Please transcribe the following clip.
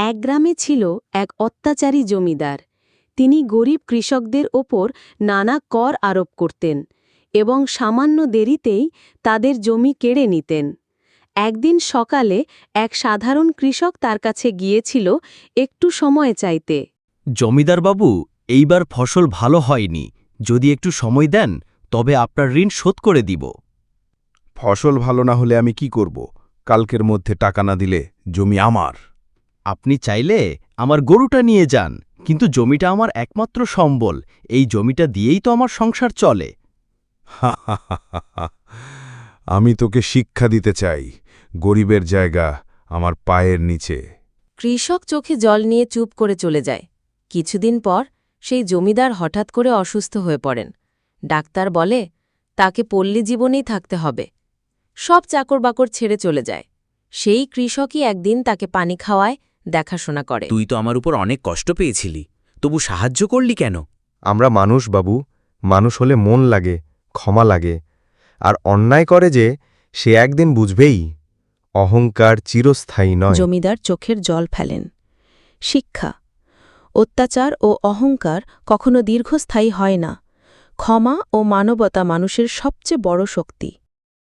এক গ্রামে ছিল এক অত্যাচারী জমিদার। তিনি গরিব কৃষকদের ওপর নানা কর আরোপ করতেন এবং সামান্য দেরিতেই তাদের জমি কেড়ে নিতেন। একদিন সকালে এক সাধারণ কৃষক তার কাছে গিয়েছিল একটু সময় চাইতে। জমিদার বাবু, এইবার ফসল ভালো হয়নি, যদি একটু সময় দেন তবে আপনার ঋণ শোধ করে দিব। ফসল ভালো না হলে আমি কি করব? কালকের মধ্যে টাকা না দিলে জমি আমার। আপনি চাইলে আমার গরুটা নিয়ে যান, কিন্তু জমিটা আমার একমাত্র সম্বল, এই জমিটা দিয়েই তো আমার সংসার চলে। হা হা হা হা হা। আমি তোকে শিক্ষা দিতে চাই, গরিবের জায়গা আমার পায়ের নিচে। কৃষক চোখে জল নিয়ে চুপ করে চলে যায়। কিছুদিন পর সেই জমিদার হঠাৎ করে অসুস্থ হয়ে পড়েন। ডাক্তার বলে তাকে পল্লী জীবনেই থাকতে হবে। সব চাকর-বাকর ছেড়ে চলে যায়। সেই কৃষকই একদিন তাকে পানি খাওয়ায়, দেখাশোনা করে। তুই তো আমার উপর অনেক কষ্ট পেয়েছিলি, তবু সাহায্য করলি কেন? আমরা মানুষ বাবু, মানুষ হলে মন লাগে, ক্ষমা লাগে, আর অন্যায় করে যে সে একদিন বুঝবেই অহংকার চিরস্থায়ী নয়। জমিদার চোখের জল ফেলেন। শিক্ষা: অত্যাচার ও অহংকার কখনো দীর্ঘস্থায়ী হয় না। ক্ষমা ও মানবতা মানুষের সবচেয়ে বড় শক্তি।